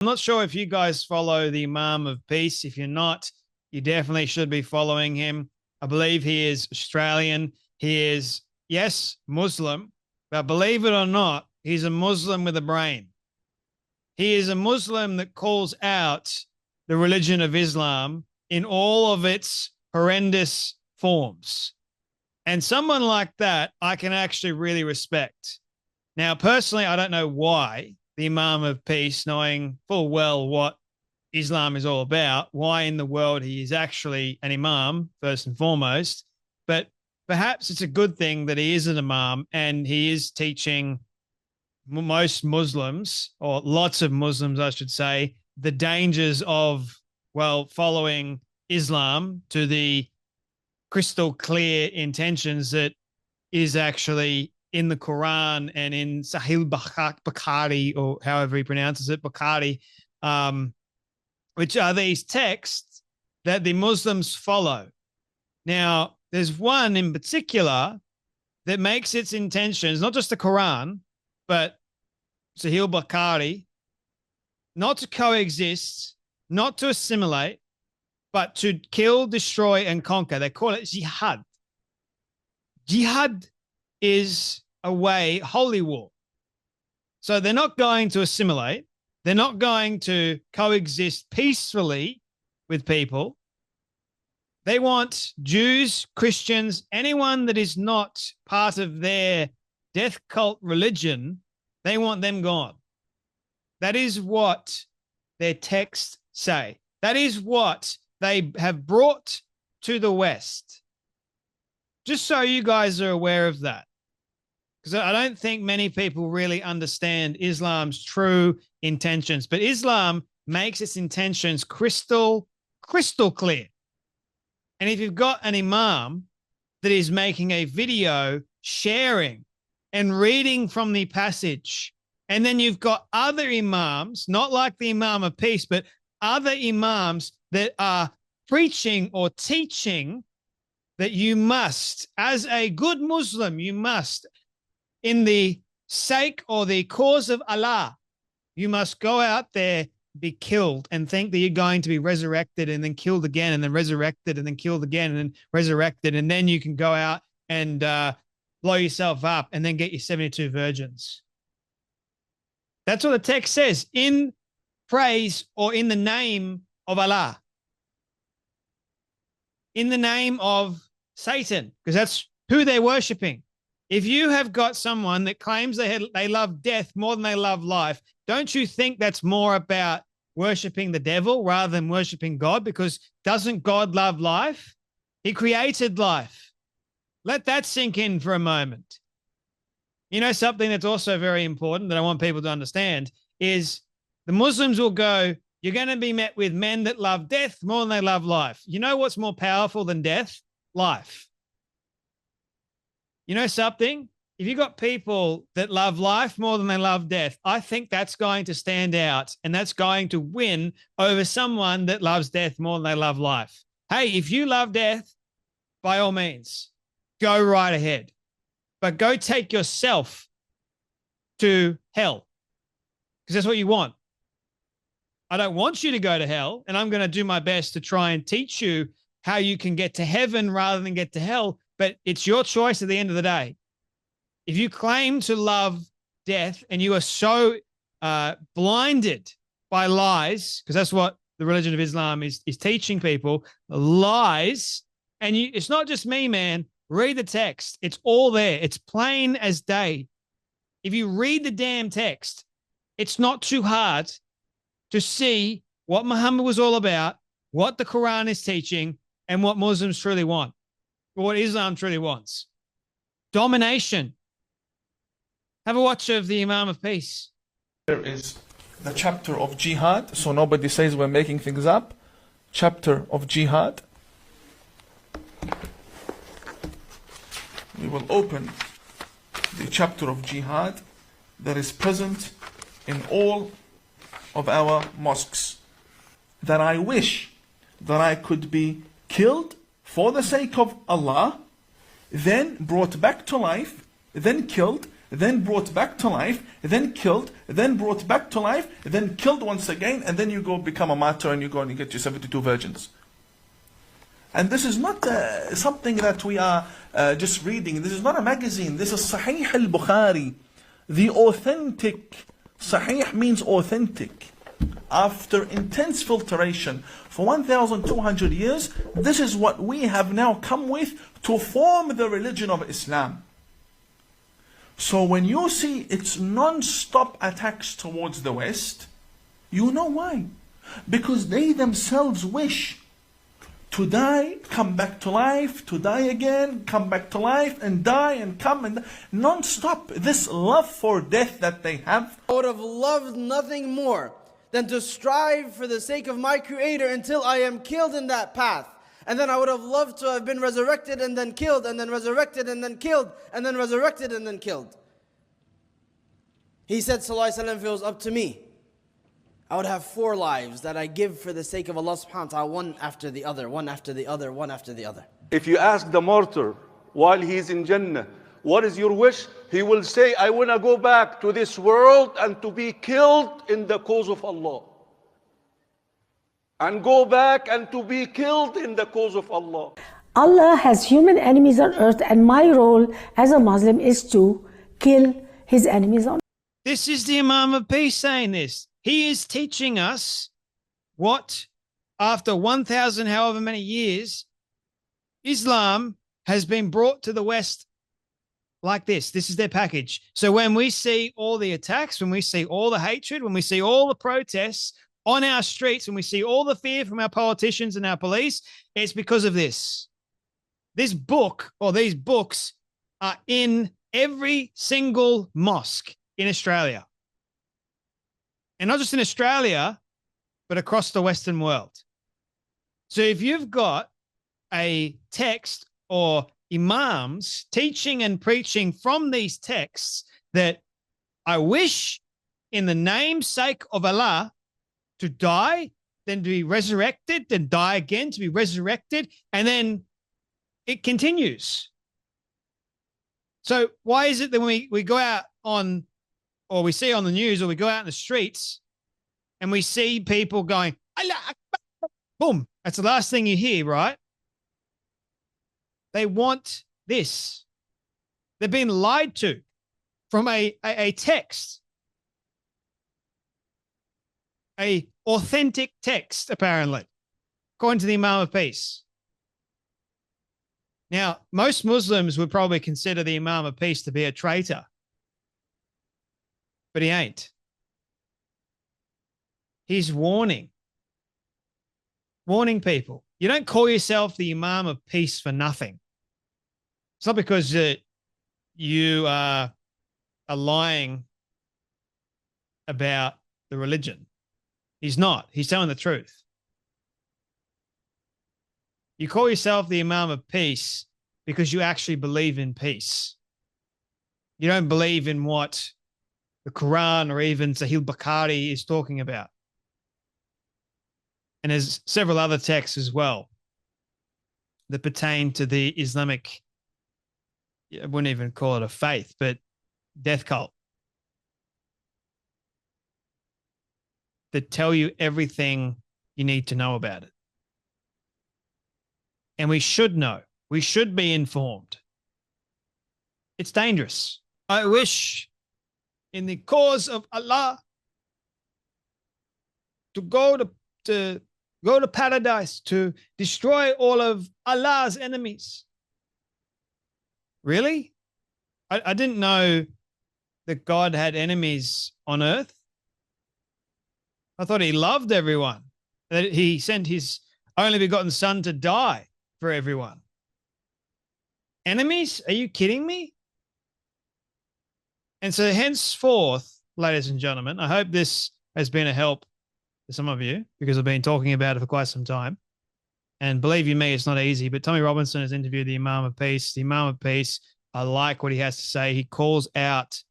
I'm not sure if you guys follow the Imam of Peace. If you're not, you definitely should be following him. I believe he is Australian. He is, yes, Muslim, but believe it or not, he's a Muslim with a brain. He is a Muslim that calls out the religion of Islam in all of its horrendous forms. And someone like that, I can actually really respect. Now, personally, I don't know why the Imam of Peace, knowing full well what Islam is all about, why in the world he is actually an Imam, first and foremost. But perhaps it's a good thing that he is an Imam and he is teaching most Muslims, or lots of Muslims, I should say, the dangers of, well, following Islam to the crystal clear intentions that is actually in the Quran and in Sahih Bukhari, or however he pronounces it, Bukhari, which are these texts that the Muslims follow. Now, there's one in particular that makes its intentions, not just the Quran, but Sahih Bukhari, not to coexist, not to assimilate, but to kill, destroy, and conquer. They call it jihad. Jihad is a way, holy war. So they're not going to assimilate. They're not going to coexist peacefully with people. They want Jews, Christians, anyone that is not part of their death cult religion, they want them gone. That is what their texts say. That is what they have brought to the West. Just so you guys are aware of that. Because I don't think many people really understand Islam's true intentions. But Islam makes its intentions crystal clear. And if you've got an imam that is making a video sharing and reading from the passage, and then you've got other imams, not like the Imam of Peace, but other imams that are preaching or teaching that you must, as a good Muslim, you must, in the sake or the cause of Allah, you must go out there, be killed, and think that you're going to be resurrected and then killed again and then resurrected and then killed again and then resurrected. And then you can go out and blow yourself up and then get your 72 virgins. That's what the text says, in praise or in the name of Allah. In the name of Satan, because that's who they're worshiping. If you have got someone that claims they love death more than they love life, don't you think that's more about worshiping the devil rather than worshiping God? Because doesn't God love life? He created life. Let that sink in for a moment. You know, something that's also very important that I want people to understand is the Muslims will go, you're going to be met with men that love death more than they love life. You know what's more powerful than death? Life. You know something? If you've got people that love life more than they love death, I think that's going to stand out and that's going to win over someone that loves death more than they love life. Hey, if you love death, by all means, go right ahead. But go take yourself to hell, because that's what you want. I don't want you to go to hell, and I'm going to do my best to try and teach you how you can get to heaven rather than get to hell, but it's your choice at the end of the day. If you claim to love death and you are so blinded by lies, because that's what the religion of Islam is teaching people, lies, and it's not just me, man. Read the text. It's all there. It's plain as day. If you read the damn text, it's not too hard to see what Muhammad was all about, what the Quran is teaching, and what Muslims truly want, or what Islam truly wants. Domination. Have a watch of the Imam of Peace. There is the chapter of jihad, so nobody says we're making things up. Chapter of jihad. We will open the chapter of jihad that is present in all of our mosques. That I wish that I could be killed for the sake of Allah, then brought back to life, then killed, then brought back to life, then killed, then brought back to life, then killed once again, and then you go become a martyr and you go and you get your 72 virgins. And this is not something that we are just reading. This is not a magazine. This is Sahih al-Bukhari. The authentic. Sahih means authentic. After intense filtration for 1,200 years, this is what we have now come with to form the religion of Islam. So when you see its non-stop attacks towards the West, you know why. Because they themselves wish to die, come back to life, to die again, come back to life, and die and come and non-stop. This love for death that they have. I would have loved nothing more than to strive for the sake of my Creator until I am killed in that path. And then I would have loved to have been resurrected and then killed, and then resurrected and then killed, and then resurrected and then killed. He said, sallallahu alaihi wasallam, if it was up to me, I would have 4 lives that I give for the sake of Allah subhanahu wa ta'ala, one after the other, one after the other, one after the other. If you ask the martyr while he's in Jannah, what is your wish? He will say, I want to go back to this world and to be killed in the cause of Allah. And go back and to be killed in the cause of Allah. Allah has human enemies on earth, and my role as a Muslim is to kill his enemies on earth. This is the Imam of Peace saying this. He is teaching us what, after 1,000 however many years, Islam has been brought to the West like this. This is their package. So when we see all the attacks, when we see all the hatred, when we see all the protests on our streets, when we see all the fear from our politicians and our police, it's because of this. This book, or these books, are in every single mosque in Australia. And not just in Australia, but across the Western world. So if you've got a text or imams teaching and preaching from these texts that I wish in the namesake of Allah to die, then to be resurrected, then die again, to be resurrected, and then it continues. So why is it that when we go out on, or we see on the news, or we go out in the streets and we see people going, Allah Akbar, boom, that's the last thing you hear, right? They want this. They've been lied to from a text, a authentic text, apparently, according to the Imam of Peace. Now, most Muslims would probably consider the Imam of Peace to be a traitor, but he ain't. He's warning people. You don't call yourself the Imam of Peace for nothing. It's not because you are lying about the religion. He's not. He's telling the truth. You call yourself the Imam of Peace because you actually believe in peace. You don't believe in what the Quran or even Sahih Bukhari is talking about. And there's several other texts as well that pertain to the Islamic, I wouldn't even call it a faith, but death cult, that tell you everything you need to know about it. And we should know. We should be informed. It's dangerous. I wish in the cause of Allah to go to paradise, to destroy all of Allah's enemies. Really? I didn't know that God had enemies on earth. I thought he loved everyone, that he sent his only begotten son to die for everyone. Enemies? Are you kidding me? And so henceforth, ladies and gentlemen, I hope this has been a help to some of you, because I've been talking about it for quite some time. And believe you me, it's not easy, but Tommy Robinson has interviewed the Imam of Peace. The Imam of Peace, I like what he has to say. He calls out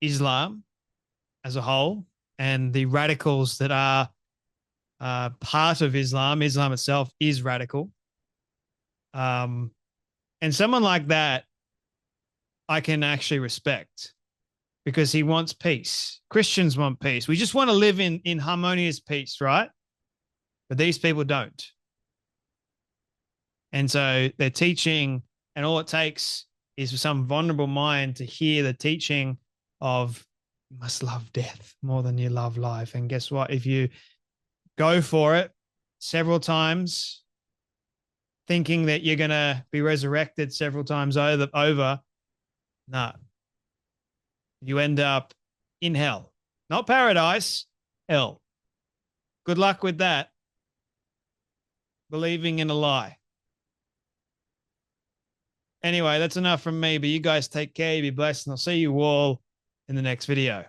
Islam as a whole and the radicals that are part of Islam. Islam itself is radical. And someone like that, I can actually respect. because he wants peace. Christians want peace. We just want to live in harmonious peace, right? But these people don't. And so they're teaching, and all it takes is for some vulnerable mind to hear the teaching of you must love death more than you love life. And guess what? If you go for it several times, thinking that you're going to be resurrected several times over, no. You end up in hell. Not paradise, hell. Good luck with that. Believing in a lie. Anyway, that's enough from me, but you guys take care, be blessed, and I'll see you all in the next video.